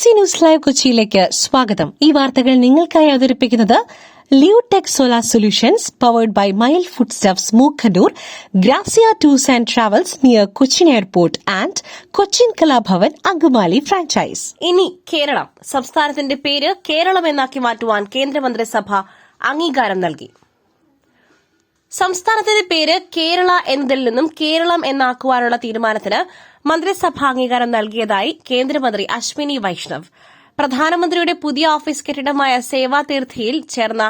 BBC news live കൊച്ചിയിലേക്ക് സ്വാഗതം. ഈ വാർത്തകൾ നിങ്ങൾക്കായി അവതരിപ്പിക്കുന്നത് Leotech solar solutions powered by mile foodstuffs Mookkannoor, Grazia tours and travels near Cochin airport and Cochin Kalabhavan Angamaly franchise. ഇനി കേരളം. സംസ്ഥാനത്തിന്റെ പേര് കേരളം എന്നാക്കി മാറ്റുവാൻ കേന്ദ്രമന്ത്രിസഭ അംഗീകാരം നൽകി. സംസ്ഥാനത്തിന്റെ പേര് കേരള എന്നതിൽ നിന്നും കേരളം എന്നാക്കുവാനുള്ള തീരുമാനത്തിന് മന്ത്രിസഭ അംഗീകാരം നൽകിയതായി കേന്ദ്രമന്ത്രി അശ്വിനി വൈഷ്ണവ്. പ്രധാനമന്ത്രിയുടെ പുതിയ ഓഫീസ് കെട്ടിടമായ സേവാതീർത്ഥിയിൽ ചേർന്ന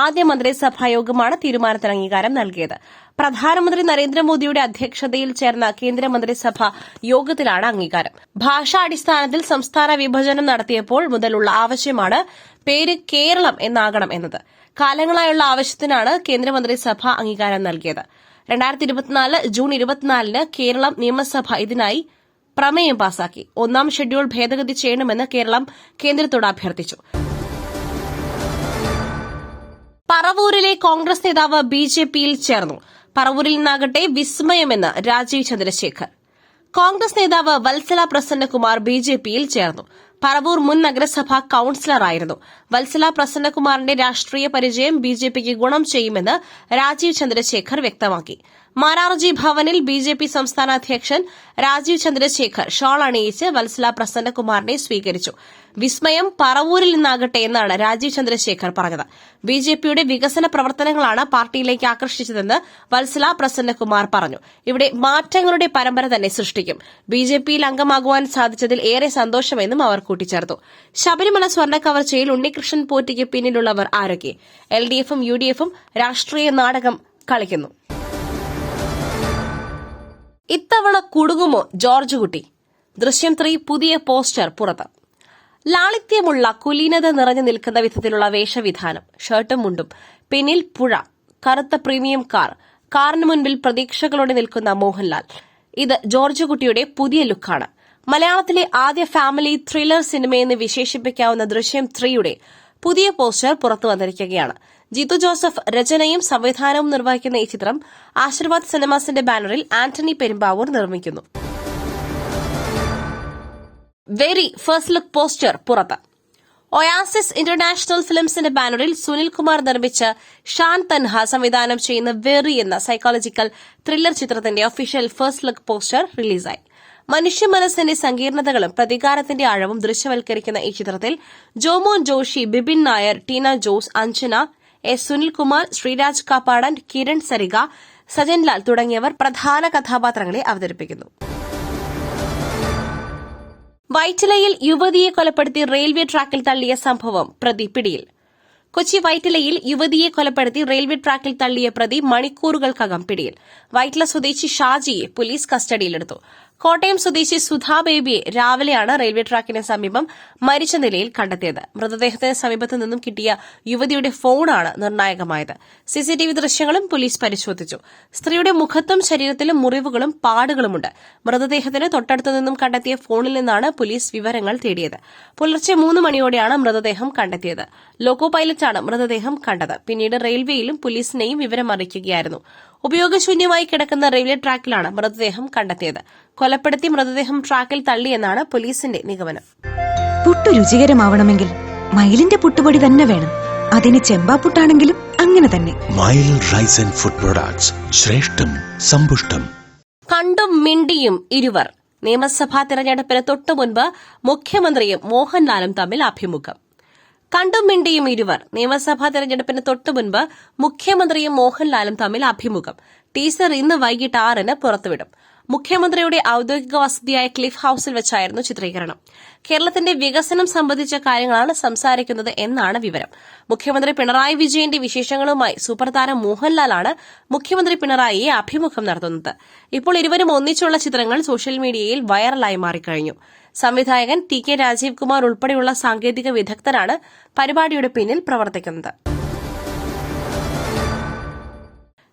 ആദ്യ മന്ത്രിസഭാ യോഗമാണ് തീരുമാനത്തിന് അംഗീകാരം നൽകിയത്. പ്രധാനമന്ത്രി നരേന്ദ്രമോദിയുടെ അധ്യക്ഷതയിൽ ചേർന്ന കേന്ദ്രമന്ത്രിസഭ യോഗത്തിലാണ് അംഗീകാരം. ഭാഷാടിസ്ഥാനത്തിൽ സംസ്ഥാന വിഭജനം നടത്തിയപ്പോൾ മുതലുള്ള ആവശ്യമാണ് പേര് കേരളം എന്നാകണം എന്നത്. കാലങ്ങളായുള്ള ആവശ്യത്തിനാണ് കേന്ദ്രമന്ത്രിസഭ അംഗീകാരം നൽകിയത്. 2024 ജൂൺ 24 കേരളം നിയമസഭ ഇതിനായി പ്രമേയം പാസാക്കി. 1ാം ഷെഡ്യൂൾ ഭേദഗതി ചെയ്യണമെന്ന് കേരളം കേന്ദ്രത്തോട് അഭ്യർത്ഥിച്ചു. പറവൂരിലെ കോൺഗ്രസ് നേതാവ് ബിജെപിയിൽ ചേർന്നു. പറവൂരിൽ നിന്നാകട്ടെ വിസ്മയമെന്ന് രാജീവ് ചന്ദ്രശേഖർ. കോൺഗ്രസ് നേതാവ് വത്സല പ്രസന്നകുമാർ ബിജെപിയിൽ ചേർന്നു. പറവൂർ മുൻ നഗരസഭാ കൌൺസിലറായിരുന്നു. വത്സല പ്രസന്നകുമാറിന്റെ രാഷ്ട്രീയ പരിചയം ബിജെപിക്ക് ഗുണം ചെയ്യുമെന്ന് രാജീവ് ചന്ദ്രശേഖർ വ്യക്തമാക്കി. മാരാർജി ഭവനിൽ ബിജെപി സംസ്ഥാന അധ്യക്ഷൻ രാജീവ് ചന്ദ്രശേഖർ ഷാൾ അണിയിച്ച് വത്സല പ്രസന്നകുമാറിനെ സ്വീകരിച്ചു. വിസ്മയം പറവൂരിൽ നിന്നാകട്ടെ എന്നാണ് രാജീവ് ചന്ദ്രശേഖർ പറഞ്ഞത്. ബിജെപിയുടെ വികസന പ്രവർത്തനങ്ങളാണ് പാർട്ടിയിലേക്ക് ആകർഷിച്ചതെന്ന് വത്സല പ്രസന്നകുമാർ പറഞ്ഞു. ഇവിടെ മാറ്റങ്ങളുടെ പരമ്പര തന്നെ സൃഷ്ടിക്കും. ബിജെപിയിൽ അംഗമാകുവാൻ സാധിച്ചതിൽ ഏറെ സന്തോഷമെന്നും അവർ കൂട്ടിച്ചേർത്തു. ശബരിമല സ്വർണ്ണ കവർച്ചയിൽ ഉണ്ണികൃഷ്ണൻ പോറ്റിക്ക് പിന്നിലുള്ളവർ ആരൊക്കെ? LDFും UDFും രാഷ്ട്രീയ നാടകം കളിക്കുന്നു. ഇത്തവണ കുടുങ്ങുമോ ജോർജ് കുട്ടി? ദൃശ്യം 3 പുതിയ പോസ്റ്റർ പുറത്ത്. ലാളിത്യമുള്ള കുലീനത നിറഞ്ഞു നിൽക്കുന്ന വിധത്തിലുള്ള വേഷവിധാനം, ഷർട്ടും മുണ്ടും, പിന്നിൽ പുഴ, കറുത്ത പ്രീമിയം കാറിന് മുൻപിൽ പ്രതീക്ഷകളോടെ നിൽക്കുന്ന മോഹൻലാൽ. ഇത് ജോർജ് കുട്ടിയുടെ പുതിയ ലുക്കാണ്. മലയാളത്തിലെ ആദ്യ ഫാമിലി ത്രില്ലർ സിനിമയെന്ന് വിശേഷിപ്പിക്കാവുന്ന ദൃശ്യം 3യുടെ പുതിയ പോസ്റ്റർ പുറത്തു വന്നിരിക്കുകയാണ്. ജിത്തു ജോസഫ് രചനയും സംവിധാനവും നിർവഹിക്കുന്ന ഈ ചിത്രം ആശീർവാദ് സിനിമാസിന്റെ ബാനറിൽ ആന്റണി പെരുമ്പാവൂർ നിർമ്മിക്കുന്നു. വെരി ഫസ്റ്റ് ലുക്ക് പോസ്റ്റർ പുറത്ത്. ഒയാസിസ് ഇന്റർനാഷണൽ ഫിലിംസിന്റെ ബാനറിൽ സുനിൽ കുമാർ നിർമ്മിച്ച് ഷാൻ തൻഹ സംവിധാനം ചെയ്യുന്ന വെറി എന്ന സൈക്കോളജിക്കൽ ത്രില്ലർ ചിത്രത്തിന്റെ ഒഫീഷ്യൽ ഫസ്റ്റ് ലുക്ക് പോസ്റ്റർ റിലീസായി. മനുഷ്യ മനസ്സിന്റെ സങ്കീർണതകളും പ്രതികാരത്തിന്റെ ആഴവും ദൃശ്യവൽക്കരിക്കുന്ന ഈ ചിത്രത്തിൽ ജോമോൻ ജോഷി, ബിബിൻ നായർ, ടീന ജോസ്, അഞ്ജന, സുനിൽകുമാർ, ശ്രീരാജ് കാപ്പാടൻ, കിരൺ സരിക, സജൻലാൽ തുടങ്ങിയവർ പ്രധാന കഥാപാത്രങ്ങളെ അവതരിപ്പിക്കുന്നു. വൈറ്റിലയിൽ യുവതിയെ കൊലപ്പെടുത്തി റെയിൽവേ ട്രാക്കിൽ തള്ളിയ സംഭവം പ്രതി പിടിയിൽ. കൊച്ചി വൈറ്റിലയിൽ യുവതിയെ കൊലപ്പെടുത്തി റെയിൽവേ ട്രാക്കിൽ തള്ളിയ പ്രതി മണിക്കൂറുകൾക്കകം പിടിയിൽ. വൈറ്റില സ്വദേശി ഷാജിയെ പോലീസ് കസ്റ്റഡിയിലെടുത്തു. കോട്ടയം സ്വദേശി സുധാ ബേബിയെ രാവിലെയാണ് റെയിൽവേ ട്രാക്കിന് സമീപം മരിച്ച നിലയിൽ കണ്ടെത്തിയത്. മൃതദേഹത്തിന് സമീപത്തു നിന്നും കിട്ടിയ യുവതിയുടെ ഫോണാണ് നിർണായകമായത്. CCTV ദൃശ്യങ്ങളും പോലീസ് പരിശോധിച്ചു. സ്ത്രീയുടെ മുഖത്തും ശരീരത്തിലും മുറിവുകളും പാടുകളുമുണ്ട്. മൃതദേഹത്തിന് തൊട്ടടുത്തു നിന്നും കണ്ടെത്തിയ ഫോണിൽ നിന്നാണ് പോലീസ് വിവരങ്ങൾ തേടിയത്. പുലർച്ചെ 3 മണിയോടെയാണ് മൃതദേഹം കണ്ടെത്തിയത്. ലോക്കോ പൈലറ്റാണ് മൃതദേഹം കണ്ടത്. പിന്നീട് റെയിൽവേയിലും പോലീസിനെയും വിവരം അറിയിക്കുകയായിരുന്നു. ഉപയോഗശൂന്യമായി കിടക്കുന്ന റെയിൽവേ ട്രാക്കിലാണ് മൃതദേഹം കണ്ടെത്തിയത്. കൊലപ്പെടുത്തി മൃതദേഹം ട്രാക്കിൽ തള്ളിയെന്നാണ് പോലീസിന്റെ നിഗമനം. പുട്ടു രുചികരമാവണമെങ്കിൽ മയിലിന്റെ പുട്ടുപൊടി തന്നെ വേണം. അതിന് ചെമ്പാപ്പുട്ടാണെങ്കിലും അങ്ങനെ തന്നെ. മയിൽ റൈസ് ആൻഡ് ഫുഡ് പ്രൊഡക്ട്സ്, ശ്രേഷ്ഠം സമ്പുഷ്ടം. കണ്ടും മിണ്ടിയും ഇരുവർ. നിയമസഭാ തെരഞ്ഞെടുപ്പിന് തൊട്ടുമുൻപ് മുഖ്യമന്ത്രിയും മോഹൻലാലും തമ്മിൽ അഭിമുഖം. കണ്ടും മിണ്ടിയും ഇരുവർ. നിയമസഭാ തെരഞ്ഞെടുപ്പിന് തൊട്ടുമുൻപ് മുഖ്യമന്ത്രിയും മോഹൻലാലും തമ്മിൽ അഭിമുഖം. ടീസർ ഇന്ന് വൈകിട്ട് 6-ന് പുറത്തുവിടും. മുഖ്യമന്ത്രിയുടെ ഔദ്യോഗിക വസതിയായ ക്ലിഫ് ഹൌസിൽ വെച്ചായിരുന്നു ചിത്രീകരണം. കേരളത്തിന്റെ വികസനം സംബന്ധിച്ച കാര്യങ്ങളാണ് സംസാരിക്കുന്നത് എന്നാണ് വിവരം. മുഖ്യമന്ത്രി പിണറായി വിജയന്റെ വിശേഷങ്ങളുമായി സൂപ്പർതാരം മോഹൻലാലാണ് മുഖ്യമന്ത്രി പിണറായിയെ അഭിമുഖം നടത്തുന്നത്. ഇപ്പോൾ ഇരുവരും ഒന്നിച്ചുള്ള ചിത്രങ്ങൾ സോഷ്യൽ മീഡിയയിൽ വൈറലായി മാറിക്കഴിഞ്ഞു. സംവിധായകൻ TK രാജീവ് കുമാർ ഉൾപ്പെടെയുള്ള സാങ്കേതിക വിദഗ്ധരാണ് പരിപാടിയുടെ പിന്നിൽ പ്രവർത്തിക്കുന്നത്.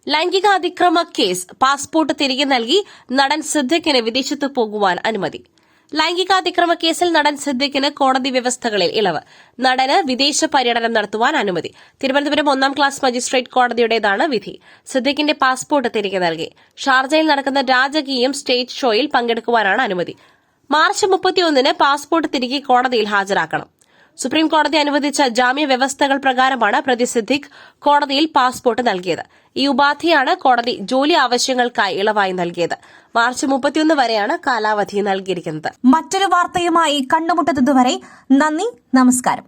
ലൈംഗിക അതിക്രമ കേസ്. പാസ്പോർട്ട് തിരികെ നൽകി നടൻ സിദ്ദിഖിന് വിദേശത്ത് പോകുവാൻ അനുമതി. ലൈംഗികാതിക്രമ കേസിൽ നടൻ സിദ്ദിഖിന് കോടതി വ്യവസ്ഥകളിൽ ഇളവ്. നടന് വിദേശ പര്യടനം നടത്തുവാൻ അനുമതി. തിരുവനന്തപുരം 1ാം ക്ലാസ് മജിസ്ട്രേറ്റ് കോടതിയുടേതാണ് വിധി. സിദ്ദിഖിന്റെ പാസ്പോർട്ട് തിരികെ നൽകി. ഷാർജയിൽ നടക്കുന്ന രാജകീയം സ്റ്റേജ് ഷോയിൽ പങ്കെടുക്കുവാനാണ് അനുമതി. മാർച്ച് 31-ന് പാസ്പോർട്ട് തിരികെ കോടതിയിൽ ഹാജരാക്കണം. സുപ്രീം കോടതി അനുവദിച്ച ജാമ്യ വ്യവസ്ഥകൾ പ്രകാരമാണ് പ്രതി സിദ്ദിഖ് കോടതിയിൽ പാസ്പോർട്ട് നൽകിയത്. ഈ ഉപാധിയാണ് കോടതി ജോലി ആവശ്യങ്ങൾക്കായി ഇളവായി നൽകിയത്. മാർച്ച് 31 വരെയാണ് കാലാവധി നൽകിയിരിക്കുന്നത്. മറ്റൊരു വാർത്തയുമായി കണ്ടുമുട്ടുന്നതുവരെ നന്ദി, നമസ്കാരം.